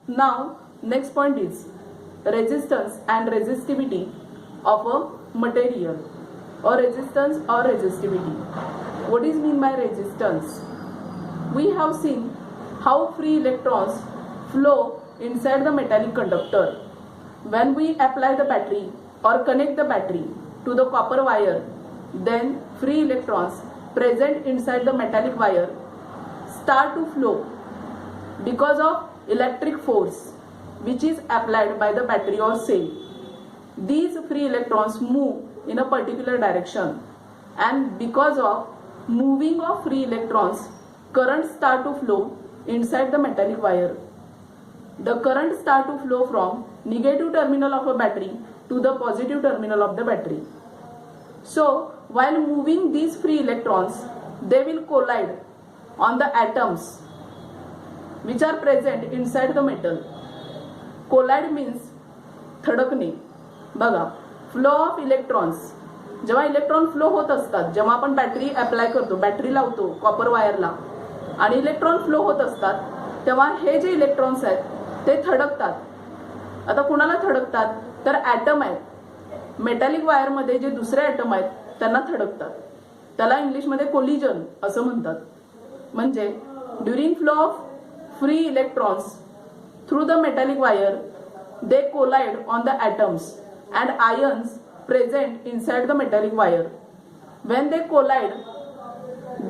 Now, next point is resistance and resistivity of a material, or resistance or resistivity. What is mean by resistance? We have seen how free electrons flow inside the metallic conductor. When we apply the battery or connect the battery to the copper wire, then free electrons present inside the metallic wire start to flow because of electric force which is applied by the battery or cell. These free electrons move in a particular direction, and because of moving of free electrons, current start to flow inside the metallic wire. The current start to flow from negative terminal of a battery to the positive terminal of the battery. So while moving these free electrons, they will collide on the atoms which are present inside the metal. Collide means थडकणे. बघा, flow of electrons, जेव्हा electron flow होत असतात, जेव्हा आपण battery apply करतो, battery लावतो copper वायरला आणि electron flow होत असतात, तेव्हा हे जे इलेक्ट्रॉन्स आहेत ते थडकतात. आता कुणाला थडकतात? तर ॲटम आहेत मेटॅलिक वायरमध्ये, जे दुसरे ॲटम आहेत त्यांना थडकतात. त्याला इंग्लिशमध्ये कोलिजन असं म्हणतात. म्हणजे during flow of free electrons through the metallic wire, they collide on the atoms and ions present inside the metallic wire. When they collide,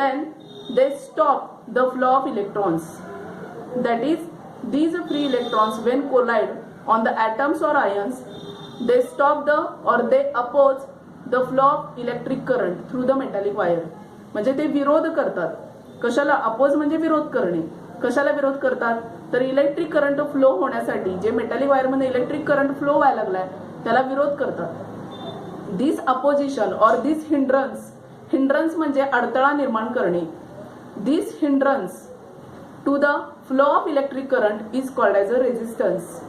then they stop the flow of electrons. That is, these free electrons when collide on the atoms or ions, they stop the or they oppose the flow of electric current through the metallic wire. म्हणजे ते विरोध करतात. कशाला? Oppose म्हणजे विरोध करणे. कशाला विरोध करतात? तर इलेक्ट्रिक करंट फ्लो होण्यासाठी, जे मेटॅलिक वायरमध्ये इलेक्ट्रिक करंट फ्लो व्हायला लागलाय त्याला विरोध करतात. दिस अपोजिशन और दिस हिंड्रन्स म्हणजे अडथळा निर्माण करणे. This hindrance to the flow of electric current is called as a resistance.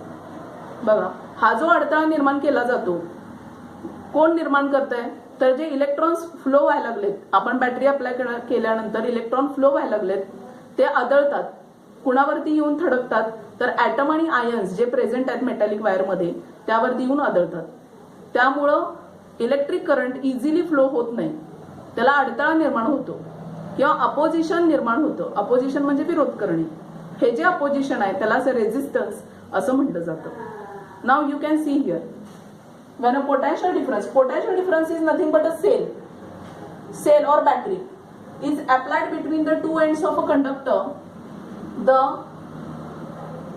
बघा, हा जो अडथळा निर्माण केला जातो, कोण निर्माण करतंय? तर जे इलेक्ट्रॉन्स फ्लो व्हायला लागलेत, आपण बॅटरी अप्लाय केल्यानंतर इलेक्ट्रॉन फ्लो व्हायला लागलेत, ते आदळतात. कुणावरती येऊन थडकतात? तर ॲटम आणि आयन्स जे प्रेझेंट आहेत मेटॅलिक वायरमध्ये त्यावरती येऊन आदळतात. त्यामुळं इलेक्ट्रिक करंट इझिली फ्लो होत नाही, त्याला अडथळा निर्माण होतो किंवा अपोजिशन निर्माण होतं. अपोजिशन म्हणजे विरोध करणे. हे जे अपोजिशन आहे त्यालाच रेजिस्टन्स असं म्हटलं जातं. Now you can see here, when a potential difference is nothing but a cell or battery is applied between the two ends of a conductor, the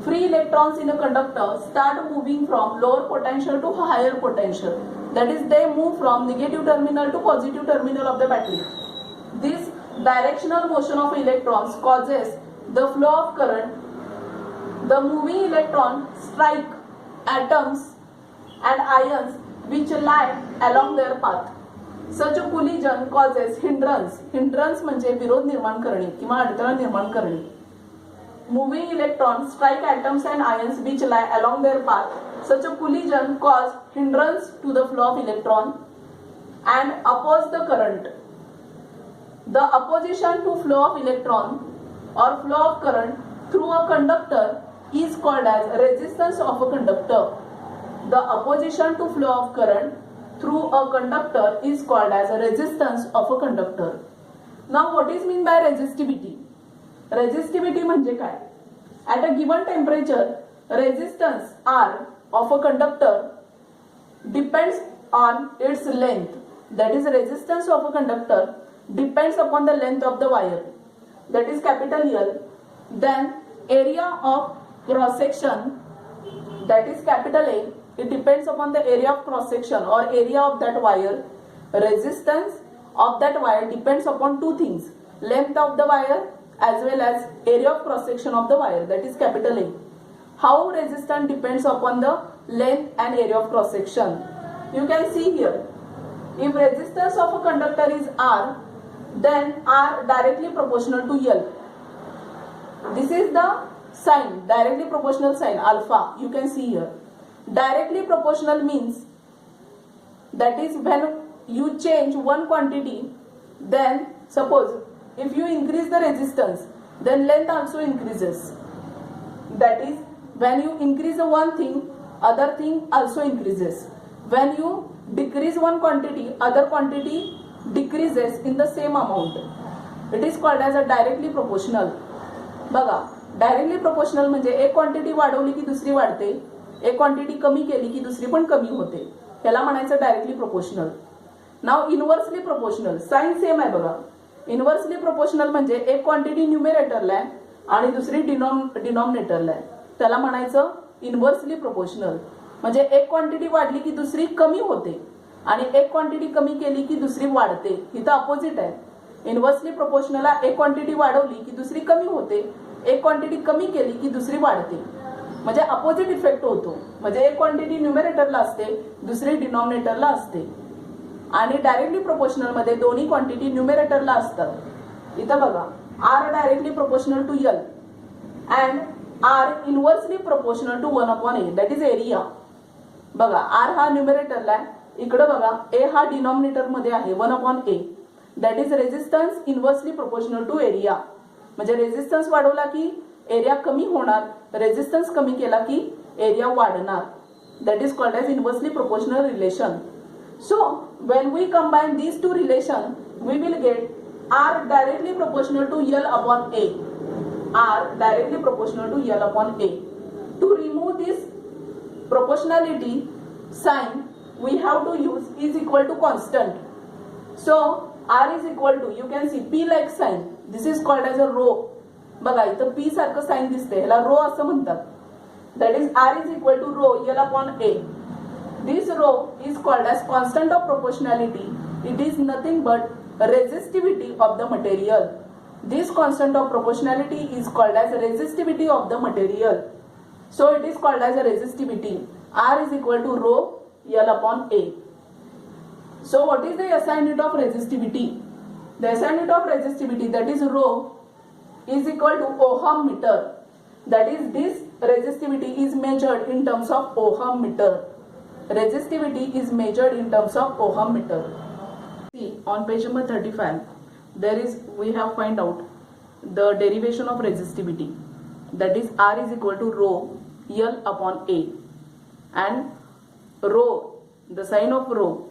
free electrons in a conductor start moving from lower potential to higher potential. That is, they move from negative terminal to positive terminal of the battery. This directional motion of electrons causes the flow of current. The moving electron strike atoms and ions which lie along their path. Such a collision causes hindrance. Hindrance म्हणजे विरोध निर्माण करणे किंवा अडथळा निर्माण करणे. Moving electrons strike atoms and ions which lie along their path. Such a collision causes hindrance to the flow of electron and oppose the current. The opposition to flow of electron or flow of current through a conductor is called as resistance of a conductor. The opposition to flow of current through a conductor is called as a resistance of a conductor. Now what is mean by resistivity? Resistivity म्हणजे काय? At a given temperature, resistance R of a conductor depends on its length. That is, resistance of a conductor depends upon the length of the wire. That is capital L. Then area of cross section, that is capital A. It depends upon the area of cross section or area of that wire. Resistance of that wire depends upon two things: length of the wire as well as area of cross section of the wire, that is capital A. How resistance depends upon the length and area of cross section? You can see here, if resistance of a conductor is R, then R directly proportional to L. This is the sign, directly proportional sign, alpha. You can see here. Directly proportional means that is when you change one quantity, then suppose if you increase the resistance, then length also increases. That is, When you increase one thing, other thing also increases. When you decrease one quantity, other quantity decreases in the same amount. It is called as a directly proportional. बघा, directly proportional म्हणजे एक quantity वाढवली की दुसरी वाढते, एक quantity कमी केली की दुसरी पण कमी होते. याला म्हणायचं डायरेक्टली प्रोपोर्शनल. नाव इनव्हर्सली प्रोपोर्शनल, साइन सेम आहे बघा. इनव्हर्सली प्रोपोर्शनल म्हणजे एक क्वांटिटी न्यूमेरेटरला आहे आणि दुसरी डिनॉमिनेटरला आहे. त्याला म्हणायचं इनव्हर्सली प्रोपोर्शनल. म्हणजे एक क्वांटिटी वाढली की दुसरी कमी होते आणि एक क्वांटिटी कमी केली की दुसरी वाढते. इथं अपोजिट आहे. इनव्हर्सली प्रोपोर्शनलला एक क्वांटिटी वाढवली की दुसरी कमी होते, एक क्वांटिटी कमी केली की दुसरी वाढते. म्हणजे अपोजिट इफेक्ट होतो. म्हणजे एक क्वांटिटी न्यूमेरेटरला असते, दुसरी डिनॉमिनेटरला असते. आणि डायरेक्टली प्रोपोर्शनल मध्ये दोन्ही क्वांटिटी न्यूमेरेटरला असतात. इथं बघा, R directly proportional to L and R inversely proportional to 1/a, that is area. बघा, आर हा न्यूमेरेटरला आहे, इकडे बघा ए हा डिनॉमिनेटर मध्ये आहे 1/a, that is resistance inversely proportional to area. म्हणजे रेझिस्टन्स वाढवला की एरिया कमी होणार, रेझिस्टन्स कमी केला की एरिया वाढणार. That is called as inversely proportional relation. So when we combine these two relation, we will get R directly proportional to L upon A. R directly proportional to L upon A. To remove this proportionality sign, we have to use is equal to constant. So R is equal to, you can see P like sign. This is called as a rho. बघा, इथं P सारखं sign दिसते, ह्याला रो असं म्हणतात. That is R is equal to rho L upon A. This rho is called as constant of proportionality. It is nothing but resistivity of the material. This constant of proportionality is called as resistivity of the material. So it is called as a resistivity. R is equal to rho L upon A. So what is the SI unit of resistivity? The SI unit of resistivity, that is rho, is equal to ohm meter. That is, this resistivity is measured in terms of ohm meter. Resistivity is measured in terms of ohm meter. See, on page number 35, we have find out the derivation of resistivity. That is, R is equal to rho L upon A, and rho, the sign of rho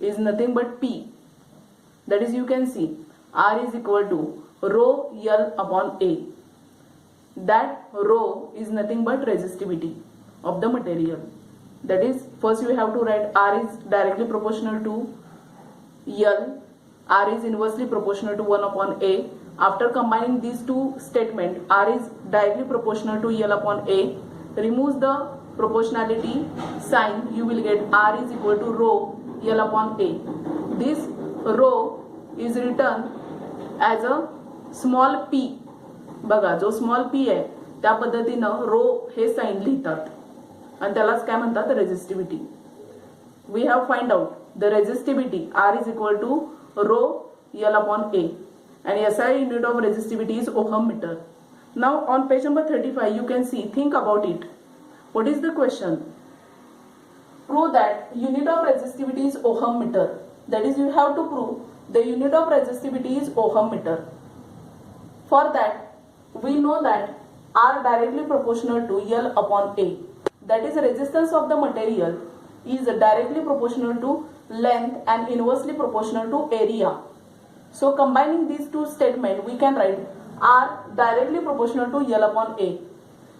is nothing but P. That is, you can see R is equal to rho L upon A. That rho is nothing but resistivity of the material. That is, first you have to write R is directly proportional to L, R is inversely proportional to 1/a. After combining these two statements, R is directly proportional to L upon A, removes the proportionality sign, you will get R is equal to rho L upon A. This rho is written as a small p. बघा, जो small p आहे त्या पद्धतीनं रो हे sign लिहितात आणि त्यालाच काय म्हणतात, resistivity. We have find out the resistivity R is equal to rho L upon A, and SI unit of resistivity is ohm meter. Now on page number 35, you can see, think about it. What is the question? Prove that unit of resistivity is ohm meter. That is, you have to prove the unit of resistivity is ohm meter. For that, we know that R directly proportional to L upon A. That is, resistance of the material is directly proportional to length and inversely proportional to area. So combining these two statements, we can write R directly proportional to L upon A.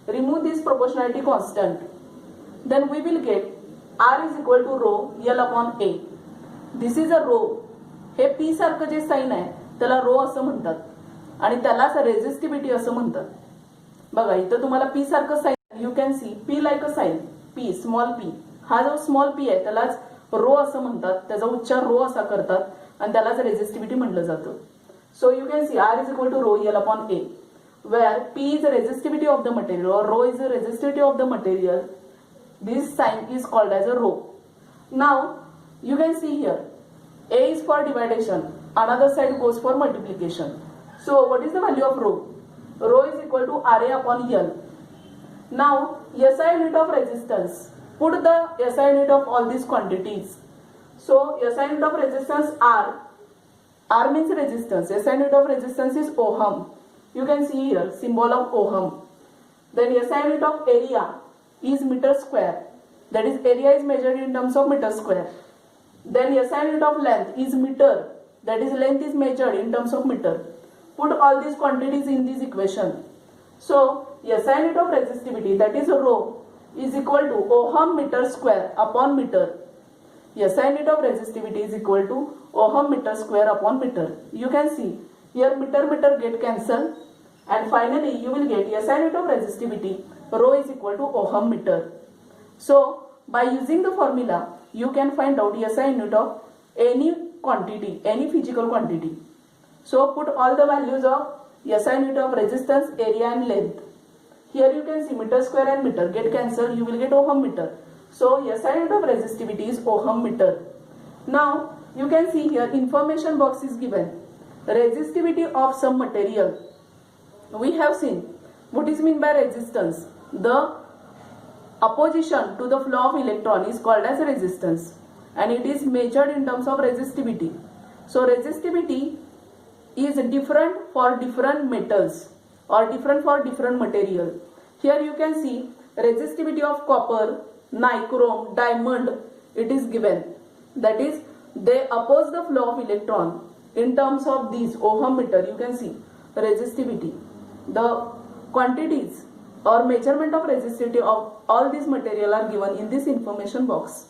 Remove this proportionality constant. Then we will get R is equal to rho L upon A. This is a rho. हे P सारखं जे sign आहे त्याला रो असं म्हणतात आणि त्यालाच resistivity असं म्हणतात. बघा, इथं तुम्हाला P सारखं sign, you can see P like a sign, P small p. हा जो स्मॉल p आहे त्यालाच रो असं म्हणतात, त्याचा उच्चार रो असा करतात आणि त्यालाच रेझिस्टिव्हिटी म्हटलं जातं. So you can C R is equal to rho L upon A, where P is the resistivity of the material or rho is the resistivity of the material. This sign is called as a rho. Now you can see here A is for division, another side goes for multiplication. So what is the value of rho? Rho is equal to RA upon L. Now SI unit of resistance, put the SI unit of all these quantities. So SI unit of resistance R means resistance. SI unit of resistance is ohm. You can see here symbol of ohm. Then SI unit of area is meter square. That is, area is measured in terms of meter square. Then SI unit of length is meter. That is, length is measured in terms of meter. Put all these quantities in this equation. So SI unit of resistivity, that is rho, is equal to ohm meter square upon meter. SI unit of resistivity is equal to ohm meter square upon meter. You can see here meter get cancelled, and finally you will get SI unit of resistivity rho is equal to ohm meter. So by using the formula you can find out SI unit of any quantity, any physical quantity. So put all the values of SI unit of resistance, area and length. Here you can see meter square and meter get cancelled, you will get ohm meter. So SI unit of resistivity is ohm meter. Now you can see here information box is given. Resistivity of some material. We have seen what is meant by resistance. The opposition to the flow of electron is called as resistance, and it is measured in terms of resistivity. So resistivity is different for different metals or different for different material. Here you can see resistivity of copper, nichrome, diamond, it is given. That is, they oppose the flow of electron in terms of these ohm meter. You can see resistivity. The quantities or measurement of resistivity of all these material are given in this information box.